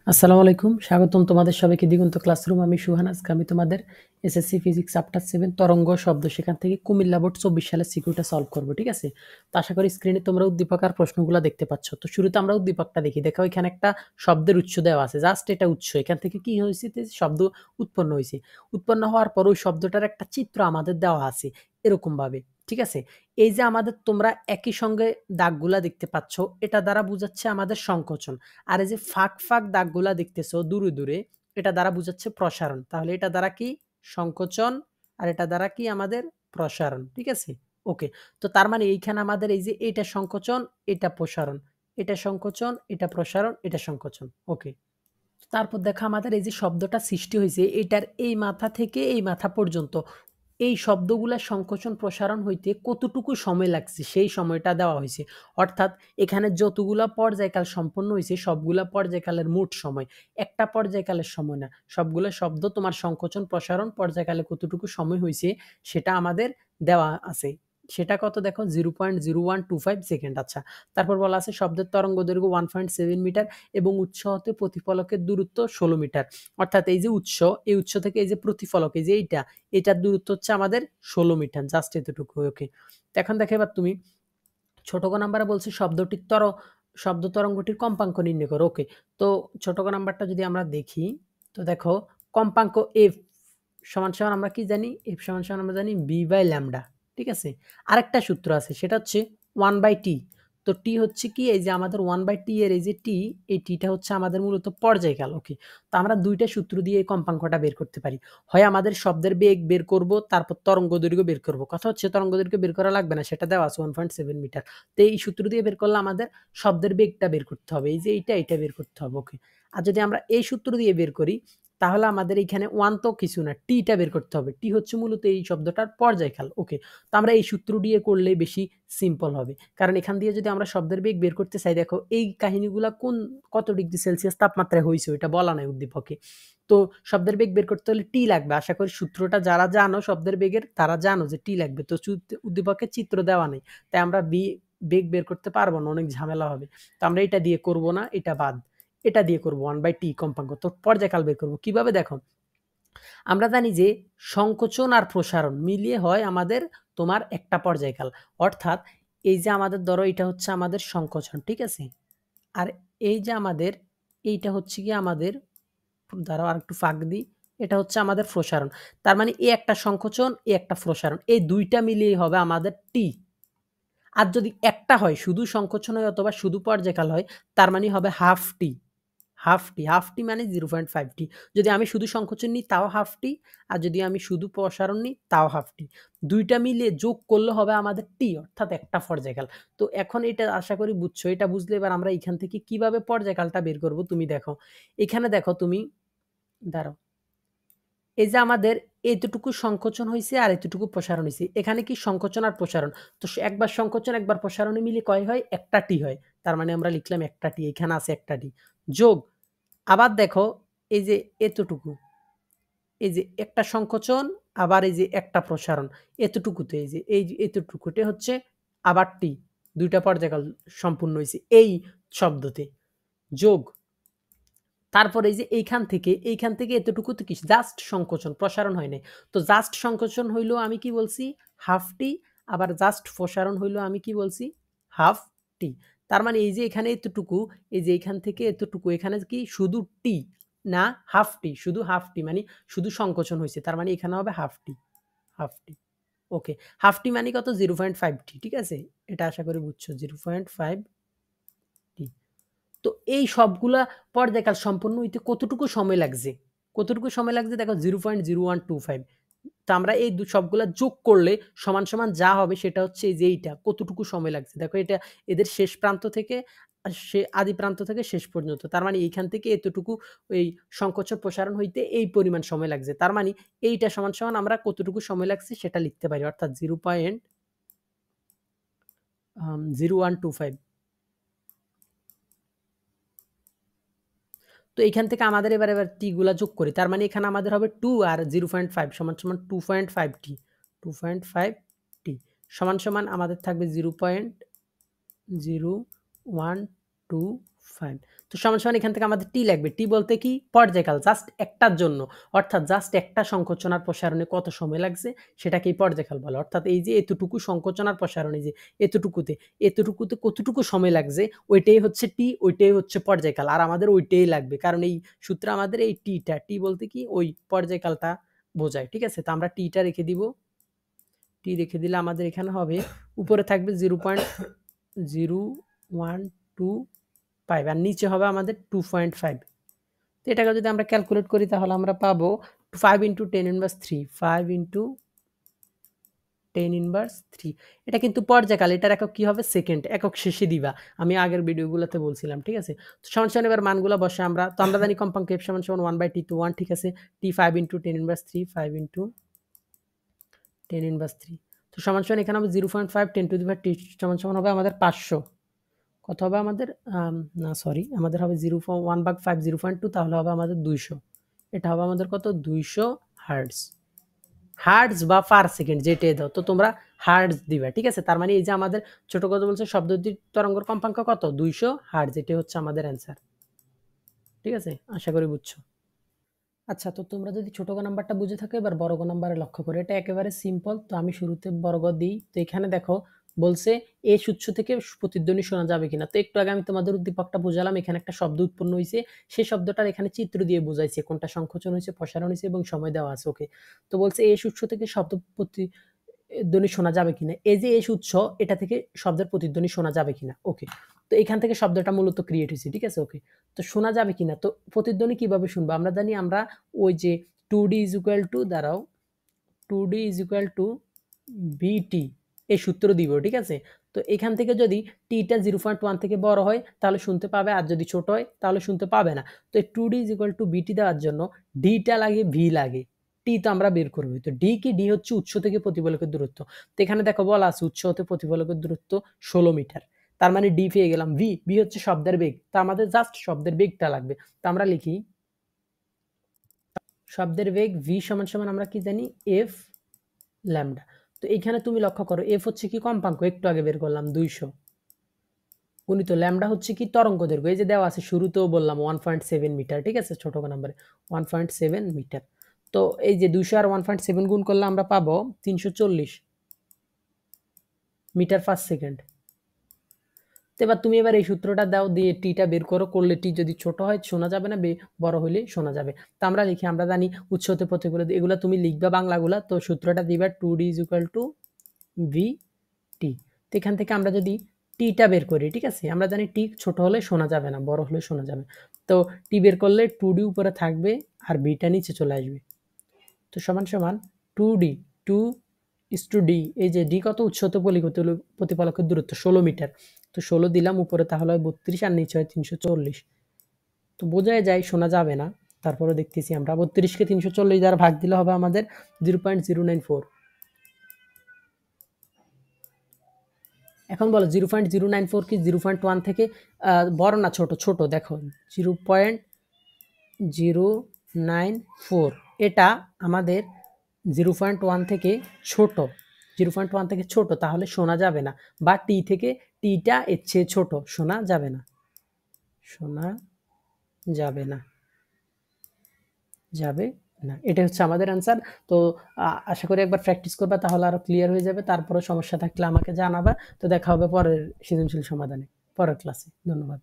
আসসালামু আলাইকুম। স্বাগতম তোমাদের সবাইকে দিগন্ত ক্লাসরুম। আমি সুহান। আজকে আমি তোমাদের এসএসসি ফিজিক্স চ্যাপ্টার 7 তরঙ্গ শব্দ সেখান থেকে কুমিল্লা বোর্ড 24 সালের সিকিউটা সলভ করব। ঠিক আছে? তো আশা করি স্ক্রিনে তোমরা উদ্দীপক আর প্রশ্নগুলো দেখতে পাচ্ছ। তো শুরুতে আমরা উদ্দীপকটা দেখি। দেখো এখানে একটা শব্দের উৎস দেওয়া আছে। জাস্ট এটা উৎস। এখান থেকে কি হয়েছে? শব্দ উৎপন্ন হয়েছে। উৎপন্ন হওয়ার পর ওই শব্দটার একটা চিত্র আমাদের দেওয়া আছে এরকম ভাবে। ঠিক আছে? এই যে আমাদের তোমরা একই সঙ্গে দাগগুলা দেখতে পাচ্ছ, এটা দ্বারা বোঝাচ্ছে আমাদের সংকোচন। আর এই যে ফাঁক ফাঁক দাগগুলা দেখতেছো দূরে দূরে, এটা দ্বারা বোঝাচ্ছে প্রসারণ। তাহলে এটা দ্বারা কি সংকোচন, আর এটা দ্বারা কি আমাদের প্রসারণ। ঠিক আছে? ওকে। তো তার মানে এইখানে আমাদের এই যে এটা সংকোচন, এটা প্রসারণ, এটা সংকোচন, এটা প্রসারণ, এটা সংকোচন। ওকে। তারপর দেখো আমাদের এই যে শব্দটা সৃষ্টি হয়েছে, এটার এই মাথা থেকে এই মাথা পর্যন্ত এই শব্দগুলা সংকোচন প্রসারণ হইতে কতটুকু সময় লাগছে সেই সময়টা দেওয়া হয়েছে। অর্থাৎ এখানে যতগুলা পর্যায়কাল সম্পন্ন হয়েছে সবগুলা পর্যায়কালের মোট সময়, একটা পর্যায়কালের সময় না। সবগুলো শব্দ তোমার সংকোচন প্রসারণ পর্যায়কালে কতটুকু সময় হয়েছে সেটা আমাদের দেওয়া আছে। সেটা কত দেখো 0.0125 সেকেন্ড। আচ্ছা, তারপর বলা আছে শব্দের তরঙ্গ দৈর্ঘ্য 1.7 মিটার এবং উৎস হতে প্রতিফলকের দূরত্ব 16 মিটার। অর্থাৎ এই যে উৎস, এই উৎস থেকে এই যে প্রতিফলক, এই যে এটার দূরত্ব হচ্ছে আমাদের 16 মিটার। জাস্ট এতটুকু। ওকে। তো এখন দেখো এবার তুমি ছোট ক নাম্বারে বলছে শব্দ তরঙ্গটির কম্পাঙ্ক নির্ণয় করো। ওকে। তো ছোট ক নাম্বারটা যদি আমরা দেখি, তো দেখো কম্পাঙ্ক এফ সমান সমান আমরা কি জানি? এফ সমান সমান আমরা জানি বি বাই ল্যামডা। ঠিক আছে? আরেকটা সূত্র আছে, সেটা হচ্ছে 1 বাই টি। তো টি হচ্ছে কি? এই যে আমাদের 1 বাই টি এর এই যে টি, এই টিটা হচ্ছে আমাদের মূলত পর্যায়কাল। ওকে। তো আমরা দুইটা সূত্র দিয়ে এই কম্পাঙ্কটা বের করতে পারি। হয় আমাদের শব্দের বেগ বের করব, তারপর তরঙ্গ দৈর্ঘ্য বের করব। কথা হচ্ছে তরঙ্গ দৈর্ঘ্য বের করা লাগবে না, সেটা দেওয়া আছে 1.7 মিটার। তো এই সূত্র দিয়ে বের করলে আমাদের শব্দের বেগটা বের করতে হবে, এই যে এইটা বের করতে হবে। ওকে। আর যদি আমরা এই সূত্র দিয়ে বের করি, তাহলে আমাদের এইখানে 1 তো কিছু না, টিটা বের করতে হবে। টি হচ্ছে মূলত এই শব্দটার পর্যায়কাল। ওকে। তো আমরা এই সূত্র দিয়ে করলে বেশি সিম্পল হবে, কারণ এখান দিয়ে যদি আমরা শব্দের বেগ বের করতে চাই, দেখো এই কাহিনীগুলা কত ডিগ্রি সেলসিয়াস তাপমাত্রায় হয়েছে ওইটা বলা নাই উদ্দীপকে। তো শব্দের বেগ বের করতে হলে টি লাগবে। আশা করি সূত্রটা যারা জানো শব্দের বেগের, তারা জানো যে টি লাগবে। তো উদ্দীপকে চিত্র দেওয়া নেই, তাই আমরা বেগ বের করতে পারবো না, অনেক ঝামেলা হবে। তো আমরা এটা দিয়ে করব না, এটা বাদ। এটা দিয়ে করব 1 বাই টি কম্পাঙ্ক। তো পর্যায়কাল বের করব কিভাবে? দেখো আমরা জানি যে সংকোচন আর প্রসারণ মিলিয়ে হয় আমাদের তোমার একটা পর্যায়কাল। অর্থাৎ এই যে আমাদের ধরো এটা হচ্ছে আমাদের সংকোচন। ঠিক আছে? আর এই যে আমাদের এইটা হচ্ছে কি আমাদের, দাঁড়াও আর একটু ফাঁক দিই, এটা হচ্ছে আমাদের প্রসারণ। তার মানে এ একটা সংকোচন, এ একটা প্রসারণ, এই দুইটা মিলিয়ে হবে আমাদের টি। আর যদি একটা হয়, শুধু সংকোচন হয় অথবা শুধু পর্যায়কাল হয়, তার মানে হবে হাফ টি। হাফ টি মানে 0.5 টি। যদি আমি শুধু সংকোচন নিই তাও হাফ টি, আর যদি আমি শুধু প্রসারণ নিই তাও হাফ টি। দুইটা মিলিয়ে যোগ করলে হবে আমাদের টি, অর্থাৎ একটা পর্যায়কাল। তো এখন এটা আশা করি বুঝছো। এটা বুঝলে এবার আমরা এখান থেকে কিভাবে পর্যায়কালটা বের করব তুমি দেখো। এখানে দেখো তুমি, দাঁড়াও, এই যে আমাদের এতটুকু সংকোচন হয়েছে আর এতটুকু প্রসারণ হয়েছে, এখানে কি সংকোচন আর প্রসারণ, তো একবার সংকোচন একবার প্রসারণে মিলে কয় হয়? একটা টি হয়। তার মানে আমরা লিখলাম একটা টি, এখানে আছে একটা টি। যোগ, আবার দেখো এই যে এতটুকু, এই যে একটা সংকোচন, আবার এই যে একটা প্রসারণ, এতটুকুতে এই যে এতটুকুতে হচ্ছে আবার টি, দুইটা পর্যায়কাল সম্পূর্ণ হয়েছে এই শব্দতে। যোগ, তারপর এই যে এইখান থেকে এতটুকুতে কি জাস্ট সংকোচন, প্রসারণ হয় নাই। তো জাস্ট সংকোচন হইলো আমি কি বলছি? হাফ টি। আবার জাস্ট প্রসারণ হইলো আমি কি বলছি? হাফ টি। তার মানে এই যে এখানে এতটুকু, এই যে এখান থেকে এতটুকু, এখানে কি শুধু টি না হাফ টি, শুধু হাফ টি মানে শুধু সংকোচন হয়েছে, তার মানে এখানে হবে হাফ টি। হাফ টি। ওকে। হাফ টি মানে কত? 0.5 টি। ঠিক আছে? এটা আশা করি বুঝছো, 0.5 টি। তো এই সবগুলা পর্যায়কাল সম্পন্ন হইতে কতটুকু সময় লাগছে? কতটুকু সময় লাগছে? দেখো 0.0125। তো আমরা এই সবগুলা যোগ করলে সমান সমান যা হবে সেটা হচ্ছে এই যে এইটা কতটুকু সময় লাগছে। দেখো এটা এদের শেষ প্রান্ত থেকে আদি প্রান্ত থেকে শেষ পর্যন্ত। তার মানে এইখান থেকে এতটুকু এই সংকোচন প্রসারণ হইতে এই পরিমাণ সময় লাগছে। তার মানে এইটা সমান সমান আমরা কতটুকু সময় লাগছে সেটা লিখতে পারি, অর্থাৎ 0.0125। তো এখান থেকে আমাদের এবার টি গুলা যোগ করি। তার মানে এখানে আমাদের হবে 2 আর 0.5 সমান সমান 2.5 টি। 2.5 টি সমান সমান আমাদের থাকবে 0.0125। তো তো সমান সমান এখান থেকে আমাদের টি লাগবে। টি বলতে কি পর্যায়কাল, জাস্ট একটার জন্য, অর্থাৎ জাস্ট একটা সংকোচন আর প্রসারণে কত সময় লাগছে সেটাকেই পর্যায়কাল বলে। অর্থাৎ এই যে এতটুকু সংকোচন আর প্রসারণে যে এতটুকুতে কতটুকু সময় লাগছে ওইটাই হচ্ছে টি, ওইটাই হচ্ছে পর্যায়কাল। আর আমাদের ওইটাই লাগবে, কারণ এই সূত্রে আমাদের এই টিটা, টি বলতে কি ওই পর্যায়কালটা বোঝায়। ঠিক আছে, তো আমরা টিটা রেখে দিব। টি রেখে দিলে আমাদের এখানে হবে উপরে থাকবে 0.0125 আর নিচে হবে আমাদের 2.5। তো এটাকে যদি আমরা ক্যালকুলেট করি তাহলে আমরা পাবো 5 ইন্টু 10 ইনভার্স 3, 5 ইন্টু 10 ইনভার্স 3। এটা কিন্তু পর্যায়কাল, এটার একক কি হবে সেকেন্ড, একক শেষে দিবা, আমি আগের ভিডিওগুলোতে বলছিলাম। ঠিক আছে, তো সমান সমান এবার মানগুলো বসে আমরা, তো আমরা জানি কম্পাঙ্ক f সমান সমান 1/t, তো 1 ঠিক আছে, t 5 into 10 inverse 3, 5 into 10 inverse 3, তো সমান সমান এখানে হবে 0.5 10 টু দি পাওয়ার t সমান সমান হবে আমাদের 500। কত হবে আমাদের, না সরি, আমাদের হবে 1/5 0.2, তাহলে হবে আমাদের 200। এটা হবে আমাদের কত, 200 হার্টজ। হার্টজ বা পার সেকেন্ড যেটাই দাও, তো তোমরা হার্টজ দিবা। ঠিক আছে, তার মানে এই যে আমাদের ছোট কথা বলছে শব্দটির তরঙ্গের কম্পাঙ্ক কত, 200 হার্টজ, এটাই হচ্ছে আমাদের অ্যান্সার। ঠিক আছে, আশা করি বুঝছো। আচ্ছা, তো তোমরা যদি ছোট গ নাম্বারটা বুঝে থাকো, এবার বড় গ নাম্বারে লক্ষ্য করো। এটা একেবারে সিম্পল। তো আমি শুরুতে বড় গ দিই। তো এখানে দেখো বলছে এ উৎস থেকে প্রতিধ্বনি শোনা যাবে কিনা। তো একটু আগে আমি তোমাদের উদ্দীপকটা বুঝালাম, এখানে একটা শব্দ উৎপন্ন হয়েছে, সেই শব্দটার এখানে চিত্র দিয়ে বুঝাইছে কোনটা সংকোচন হয়েছে, প্রসারণ হয়েছে এবং সময় দেওয়া আছে। ওকে, তো বলছে এ উৎস থেকে শব্দ প্রতিধ্বনি শোনা যাবে কিনা। এই যে এস উৎস, এটা থেকে শব্দের প্রতিধ্বনি শোনা যাবে কিনা। ওকে, তো এখান থেকে শব্দটা মূলত ক্রিয়েট হয়েছে। ঠিক আছে, ওকে, তো শোনা যাবে কিনা, তো প্রতিধ্বনি কিভাবে শুনবো আমরা জানি, আমরা ওই যে 2d ইজ ইকুয়াল টু, দাঁড়াও, 2d ইজ ইকুয়াল টু বিটি এই সূত্র দিব। ঠিক আছে, তো এখান থেকে যদি টিটা 0.1 থেকে বড় হয় তাহলে শুনতে পাবে, আর যদি ছোট হয় তাহলে শুনতে পাবে না। তো এই 2d ইজ ইকুয়াল টু বিটি দেওয়ার জন্য ডিটা লাগে, ভি লাগে, টি তো আমরা বের করবো। তো ডি কি, ডি হচ্ছে উৎস থেকে প্রতিফলকের দূরত্ব। তো এখানে দেখো বলা আছে উৎস হতে প্রতিফলকের দূরত্ব 16 মিটার, তার মানে ডি পেয়ে গেলাম। ভি, ভি হচ্ছে শব্দের বেগ, তো আমাদের জাস্ট শব্দের বেগটা লাগবে। তো আমরা লিখি শব্দের বেগ ভি সমান সমান আমরা কি জানি, এফ ল্যামডা। তো এইখানে তুমি লক্ষ্য করো এফ হচ্ছে কি কম্পাঙ্ক, একটু আগে বের করলাম 200, গুণিত ল্যামডা হচ্ছে কি তরঙ্গ দৈর্ঘ্য, এই যে দেওয়া আছে শুরুতেও বললাম 1.7 মিটার। ঠিক আছে, ছোট নাম্বারে 1.7 মিটার। তো এই যে 200 আর 1.7 গুণ করলে আমরা পাবো 340 মিটার পার সেকেন্ড। তো এবার তুমি এবার এই সূত্রটা দাও, দিয়ে টিটা বের করো, করলে টি যদি ছোট হয় শোনা যাবে না, বড় হলে শোনা যাবে। তো আমরা লিখি, আমরা জানি উৎস হতে প্রতিফলিত, এগুলো তুমি লিখবা বাংলাগুলা। তো সূত্রটা দিবা 2d is equal to V T. তো এখান থেকে আমরা যদি টিটা বের করি, ঠিক আছে, আমরা জানি টি ছোট হলে শোনা যাবে না, বড় হলে শোনা যাবে। তো টি বের করলে 2d উপরে থাকবে আর বিটা নিচে চলে আসবে। তো সমান সমান 2d, 2 ইস টু ডি, এই যে ডি কত, উৎস হতে প্রতিফলকের দূরত্ব 16 মিটার। তো 16 দিলাম উপরে, তাহলে হয় 32 আর নিচে হয় 340। তো বোঝাই যায় শোনা যাবে না, তারপরে দেখতেছি আমরা 32কে 340 দ্বারা ভাগ দিলে হবে আমাদের 0.094। এখন বলো 0.094 কি 0.1 থেকে বড় না ছোট? ছোট। দেখো 0.094 এটা আমাদের 0.1 থেকে ছোট, 0.1 থেকে ছোট, তাহলে শোনা যাবে না, বা টি থেকে, টিটা এর চেয়ে ছোট, শোনা যাবে না, শোনা যাবে না, যাবে না। এটা হচ্ছে আমাদের অ্যান্সার। তো আশা করি একবার প্র্যাকটিস করবা, তাহলে আরো ক্লিয়ার হয়ে যাবে। তারপরে সমস্যা থাকলে আমাকে জানাবা। তো দেখা হবে পরের সৃজনশীল সমাধানে, পরের ক্লাসে। ধন্যবাদ।